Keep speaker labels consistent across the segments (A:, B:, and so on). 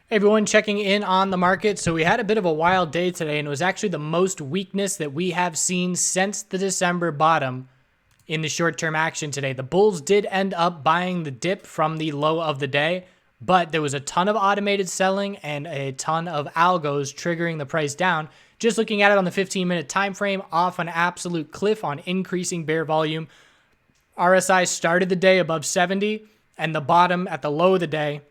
A: Hey everyone, checking in on the market. So we had a bit of a wild day today, and it was actually the most weakness that we have seen since the December bottom in the short-term action today. The bulls did end up buying the dip from the low of the day, but there was a ton of automated selling and a ton of algos triggering the price down. Just looking at it on the 15-minute time frame, off an absolute cliff on increasing bear volume. RSI started the day above 70, and the bottom at the low of the day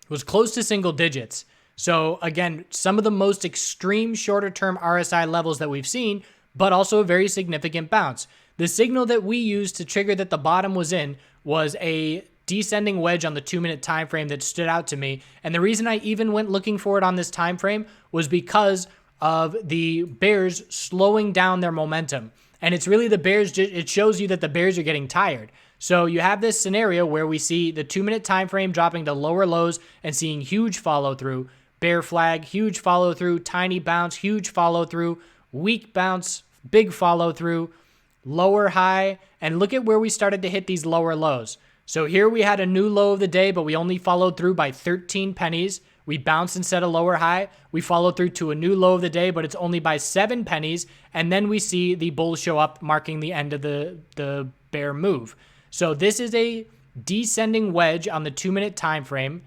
A: was close to single digits. So again, some of the most extreme shorter term RSI levels that we've seen, but also a very significant bounce. The signal that we used to trigger that the bottom was in was a descending wedge on the 2-minute time frame that stood out to me. And the reason I even went looking for it on this time frame was because of the bears slowing down their momentum. And it's really the bears, it shows you that the bears are getting tired. So you have this scenario where we see the 2-minute time frame dropping to lower lows and seeing huge follow through, bear flag, huge follow through, tiny bounce, huge follow through, weak bounce, big follow through, lower high, and look at where we started to hit these lower lows. So here we had a new low of the day, but we only followed through by 13 pennies. We bounced and set a lower high. We followed through to a new low of the day, but it's only by 7 pennies. And then we see the bulls show up, marking the end of the bear move. So this is a descending wedge on the 2-minute time frame,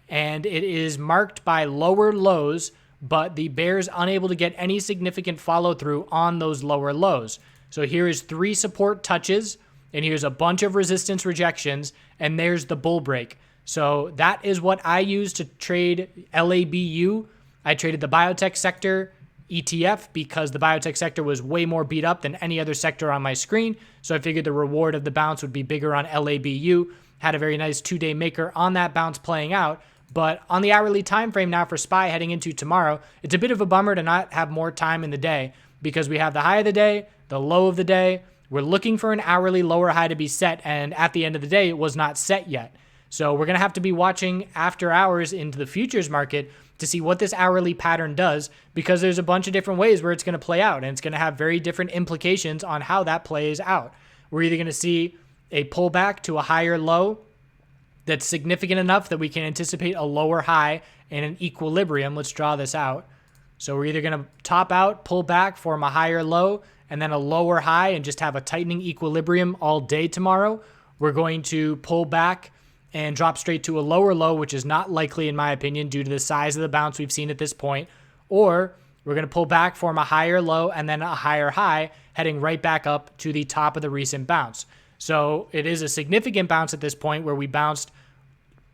A: and it is marked by lower lows, but the bears unable to get any significant follow through on those lower lows. So here is 3 support touches, and here's a bunch of resistance rejections, and there's the bull break. So that is what I use to trade LABU. I traded the biotech sector ETF because the biotech sector was way more beat up than any other sector on my screen. So I figured the reward of the bounce would be bigger on LABU. Had a very nice 2-day maker on that bounce playing out. But on the hourly time frame now for SPY heading into tomorrow, it's a bit of a bummer to not have more time in the day because we have the high of the day, the low of the day. We're looking for an hourly lower high to be set, and at the end of the day, it was not set yet. So we're going to have to be watching after hours into the futures market to see what this hourly pattern does, because there's a bunch of different ways where it's going to play out, and it's going to have very different implications on how that plays out. We're either going to see a pullback to a higher low that's significant enough that we can anticipate a lower high and an equilibrium. Let's draw this out. So we're either going to top out, pull back, form a higher low, and then a lower high and just have a tightening equilibrium all day tomorrow. We're going to pull back and drop straight to a lower low, which is not likely in my opinion due to the size of the bounce we've seen at this point. Or we're going to pull back, form a higher low, and then a higher high, heading right back up to the top of the recent bounce. So it is a significant bounce at this point where we bounced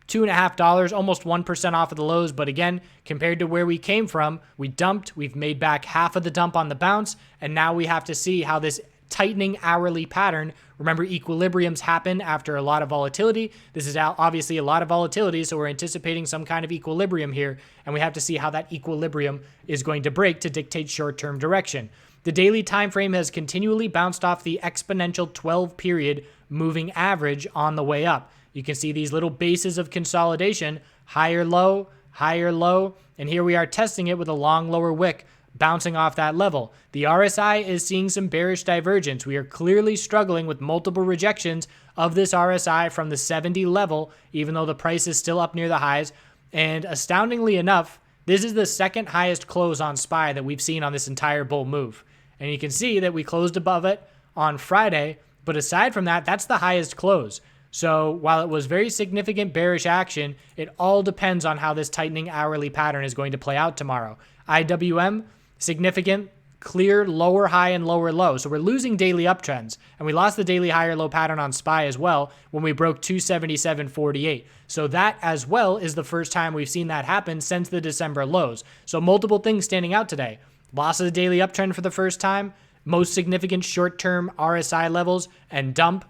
A: $2.50, almost 1% off of the lows. But again, compared to where we came from, we dumped, we've made back half of the dump on the bounce, and now we have to see how this tightening hourly pattern. Remember, equilibriums happen after a lot of volatility. This is obviously a lot of volatility, so we're anticipating some kind of equilibrium here, and we have to see how that equilibrium is going to break to dictate short-term direction. The daily time frame has continually bounced off the exponential 12-period moving average on the way up. You can see these little bases of consolidation, higher low, and here we are testing it with a long lower wick, bouncing off that level. The RSI is seeing some bearish divergence. We are clearly struggling with multiple rejections of this RSI from the 70 level, even though the price is still up near the highs. And astoundingly enough, this is the second highest close on SPY that we've seen on this entire bull move. And you can see that we closed above it on Friday, but aside from that, that's the highest close. So while it was very significant bearish action, it all depends on how this tightening hourly pattern is going to play out tomorrow. IWM, significant, clear lower high and lower low. So we're losing daily uptrends, and we lost the daily higher low pattern on SPY as well when we broke 277.48. So that as well is the first time we've seen that happen since the December lows. So multiple things standing out today. Loss of the daily uptrend for the first time, most significant short-term RSI levels, and dump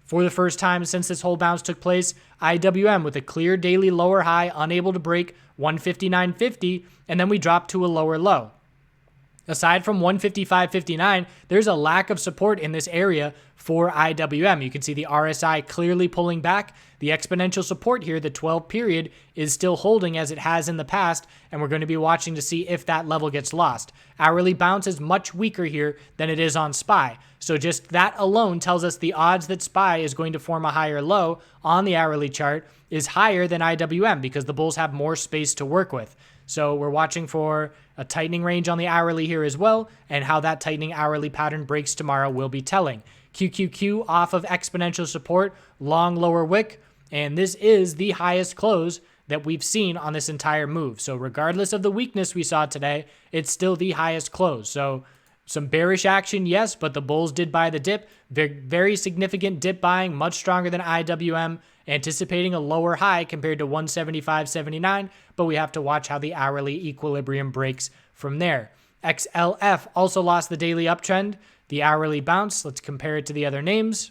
A: for the first time since this whole bounce took place. IWM with a clear daily lower high, unable to break 159.50, and then we drop to a lower low. Aside from 155.59, there's a lack of support in this area for IWM. You can see the RSI clearly pulling back. The exponential support here, the 12 period, is still holding as it has in the past, and we're going to be watching to see if that level gets lost. Hourly bounce is much weaker here than it is on SPY. So just that alone tells us the odds that SPY is going to form a higher low on the hourly chart is higher than IWM because the bulls have more space to work with. So we're watching for a tightening range on the hourly here as well, and how that tightening hourly pattern breaks tomorrow will be telling. QQQ off of exponential support, long lower wick, and this is the highest close that we've seen on this entire move. So regardless of the weakness we saw today, it's still the highest close. So some bearish action, yes, but the bulls did buy the dip. Very significant dip buying, much stronger than IWM, anticipating a lower high compared to 175.79, but we have to watch how the hourly equilibrium breaks from there. XLF also lost the daily uptrend, the hourly bounce. Let's compare it to the other names.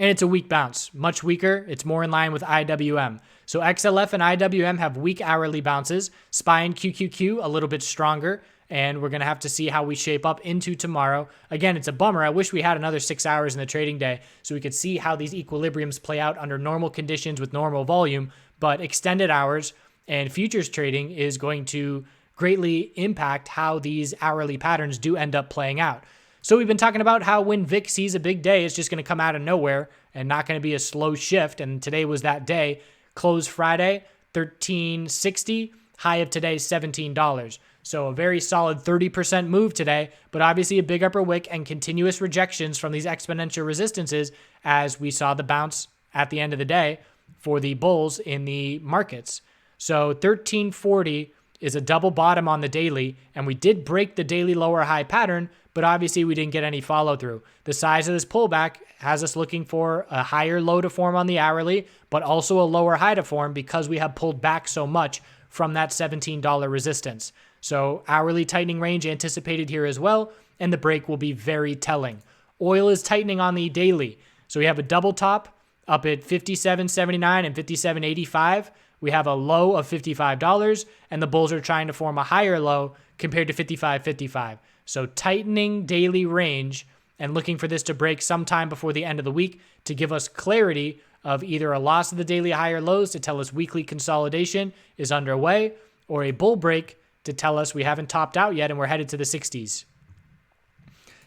A: And it's a weak bounce, much weaker. It's more in line with IWM. So XLF and IWM have weak hourly bounces. SPY and QQQ a little bit stronger, and we're going to have to see how we shape up into tomorrow. Again, it's a bummer. I wish we had another 6 hours in the trading day so we could see how these equilibriums play out under normal conditions with normal volume, but extended hours and futures trading is going to greatly impact how these hourly patterns do end up playing out. So we've been talking about how when VIX sees a big day, it's just going to come out of nowhere and not going to be a slow shift. And today was that day. Close Friday, $13.60. High of today, $17. So a very solid 30% move today, but obviously a big upper wick and continuous rejections from these exponential resistances as we saw the bounce at the end of the day for the bulls in the markets. So 1340 is a double bottom on the daily, and we did break the daily lower high pattern, but obviously we didn't get any follow through. The size of this pullback has us looking for a higher low to form on the hourly, but also a lower high to form because we have pulled back so much from that $17 resistance. So hourly tightening range anticipated here as well, and the break will be very telling. Oil is tightening on the daily. So we have a double top up at $57.79 and $57.85. We have a low of $55, and the bulls are trying to form a higher low compared to $55.55. So tightening daily range and looking for this to break sometime before the end of the week to give us clarity of either a loss of the daily higher lows to tell us weekly consolidation is underway, or a bull break to tell us we haven't topped out yet and we're headed to the 60s.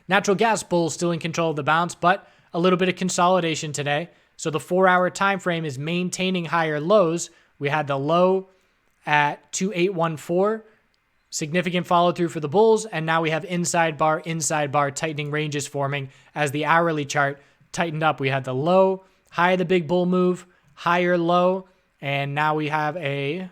A: Natural gas bulls still in control of the bounce, but a little bit of consolidation today. So the 4-hour time frame is maintaining higher lows. We had the low at 2814, significant follow through for the bulls, and now we have inside bar tightening ranges forming as the hourly chart tightened up. We had the low, high of the big bull move, higher low, and now we have a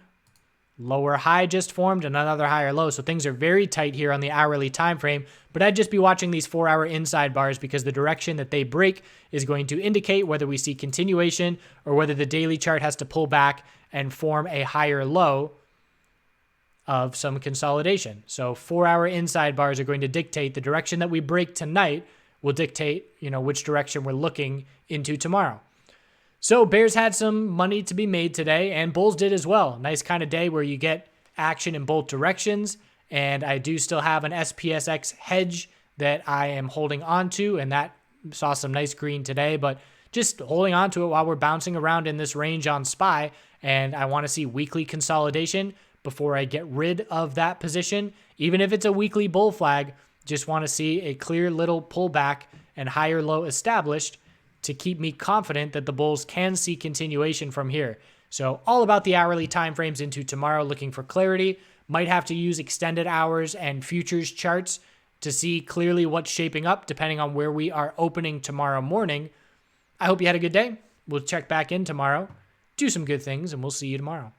A: lower high just formed and another higher low. So things are very tight here on the hourly time frame, but I'd just be watching these 4-hour inside bars because the direction that they break is going to indicate whether we see continuation or whether the daily chart has to pull back and form a higher low of some consolidation. So 4-hour inside bars are going to dictate the direction that we break tonight will dictate, which direction we're looking into tomorrow. So bears had some money to be made today, and bulls did as well. Nice kind of day where you get action in both directions, and I do still have an SPSX hedge that I am holding on to, and that saw some nice green today, but just holding on to it while we're bouncing around in this range on SPY, and I want to see weekly consolidation before I get rid of that position. Even if it's a weekly bull flag, just want to see a clear little pullback and higher low established to keep me confident that the bulls can see continuation from here. So all about the hourly timeframes into tomorrow, looking for clarity. Might have to use extended hours and futures charts to see clearly what's shaping up depending on where we are opening tomorrow morning. I hope you had a good day. We'll check back in tomorrow, do some good things, and we'll see you tomorrow.